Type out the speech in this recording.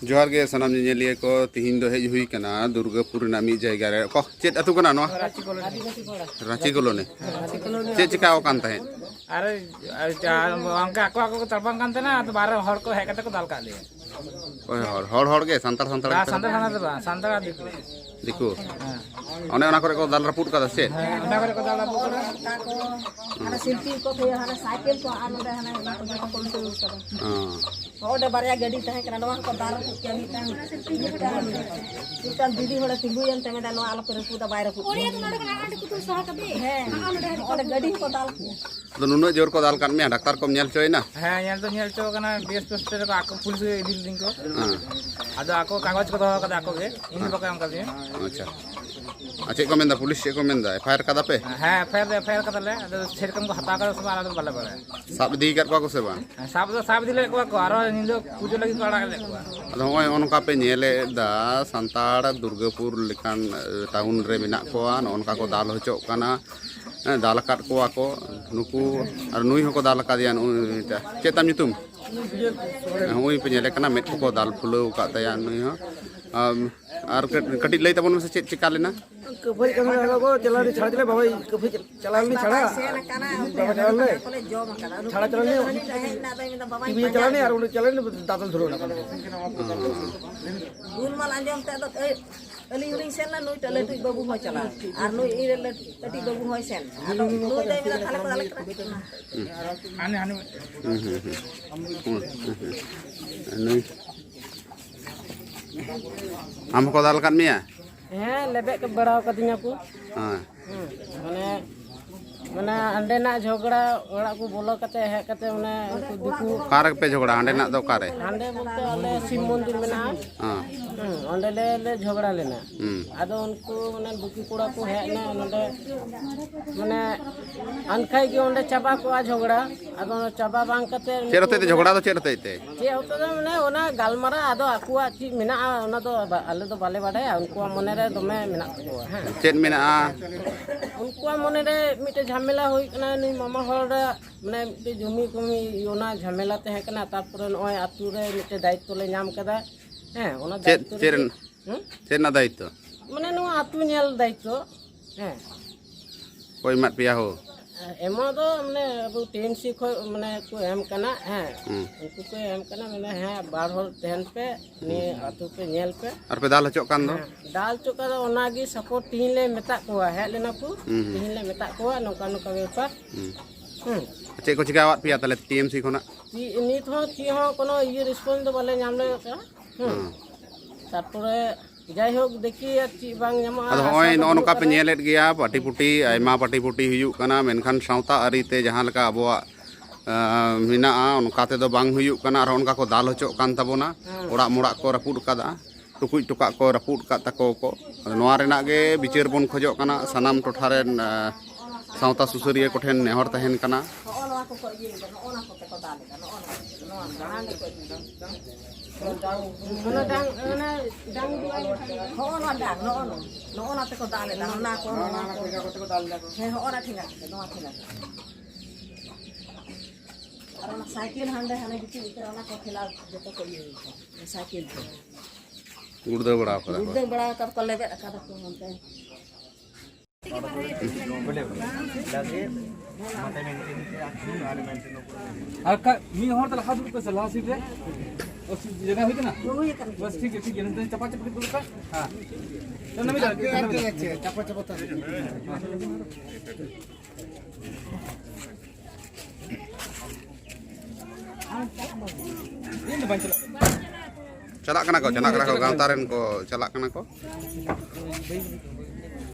जोहार गे सनाम निजेलिया को तिहिन दो हेज हुई कना दुर्गापुर ना मी जायगा रे को चेत अतु कना नो रांची कॉलोनी चेत चिका ओकान तहे अरे अंका को तरपन कान तना तो बारे हर को है कते को दाल का ले ओय हर गे संतार संतार दिकु ओने ओना करे को दाल रपुट का से ओना करे को दाल रपुट को हना सिल्पी को थे हना साइकिल को आन दे हना को ओडे बारिया गाड़ी तहे कना नवा को दाल रपुट के मिटा दीदी होड़ा तिंगु यन तमे दा नो आलो करे पुदा बायरे पुट ओरिया तो नडे कना आंटे कुतु सहा कबे है ओडे गाड़ी को दाल तो नुनो जोर को दाल कान में डॉक्टर को नेल चोय ना हां नेल तो नेल चो कना बीएस पोस्टर को आको पुलिस के दिल दिन को आदो आको कागज को दो कदा आको के इन बका हम कर अच्छा अच्छा को मेंदा पुलिस को मेंदा एफआईआर कदा पे हां एफआईआर कदा ले आदो सेरकम को हता कर सब आला बाले बाले साब दी कर को से बा साब दिले को आरो निंदो पूजो लगी को आड़ा ले को आदो होय ओनका पे नेले दा संताड़ दुर्गापुर लेकान टाउन रे मेना कोआ ओनका को दाल होचो काना दाल काट कोआ को नुकु और नुई हको दाल का दिया चेतम नितुम हुई पे नेले काना मेट को दाल फुलो का तया नुई हो और कटी लई तबन में से चेत चिका लेना कफई कमे को चलानी छाड़ दिले बाबा कफई चलानी छाड़ा छाड़ा चलानी टीवी चलानी और उन चलानी दातल धरो ना गुलमाल अंजम ते तो अली उनी सेन ना नुई टले तुई बाबू हो चला और नुई इरे टटी बाबू हो सेन नुई दे मिला थाले को दाल आने आने नुई हम को दाल कान मिया हैं लेबे के बड़ाव कदिया को हां माने अंडे ना झगड़ा ओड़ा को बोलो कते है कते माने उनको दिकु कार पे झगड़ा अंडे ना दो कारे अंडे बोलते अले शिव मंदिर में ना हां अंडे ले झगड़ा लेना आदो उनको माने दुकी कोड़ा को है ना नडे माने अनखाई के अंडे चाबा को आ झगड़ा आदो चाबा बांग कते चेरते झगड़ा तो चेरते चे होतो माने ओना गालमारा आदो आकुआ ची मेना ओना तो आले तो बाले बाडे उनको मने रे दमे मेना को हां चेत मेना उनको मने रे मिटे झमेला होई कना नि मामा हर माने मिटे जमी कमी ओना झमेला ते है कना तारपर नय आतु रे मिटे दायित्व ले नाम कदा हैं ओना दायित्व चेत ना दायित्व माने नो आतु नेल दायित्व हैं कोई मत पिया हो एमा तो माने अब टीएमसी को माने को एम कना हैं उनको को एम कना माने हैं बार हर तेन पे नि आतु पे नेल पे और पे दाल हचो कान दो दाल चोका दो ओनागी सपोर्ट तीन ले मेता को है लेना को तीन ले मेता को नोका नोका बेपार चे को चिकावत पिया तले टीएमसी खोना नित हो ची हो कोनो ये रिस्पोंस दो बाले नाम ले का तारपरे जाय होक देखी ची बांग न्यामा अद होय नोका पे नेलेट गया पाटी पुटी आयमा पाटी पुटी हुयु कना मेनखान सावता अरी ते जहां लका अबवा मिना ओनका ते दो बांग हुयु कना और ओनका को दाल होचो कान तबोना ओड़ा मोड़ा को रपुड कादा टुकुई टुका को रपुड का तको को नोआ रेना गे बिचार बन खोजो कना सनाम टोठारे सावता सुसरिया कोठेन नेहर तहेन कना ओना को ये ओना को को दाल नोआ गांग को ओना डांग ओना डांग ओना ते को दाल ना को ओना को दाल है ओना ठिका नोआ ठिका और ओना साइकिल हंडे हने बिची इतर ओना को खिला जतो को ये साइकिल को गुर्दे बड़ा कर को लेबे का को मनते अका मी होर त लखा दुर पे सलाह सीट रे उस जगह हुई ना बस ठीक है नहीं चपा चपा के का हां तो नमी जाके चपा चपा तो ini bancel चला कना को गांतारेन को चला कना को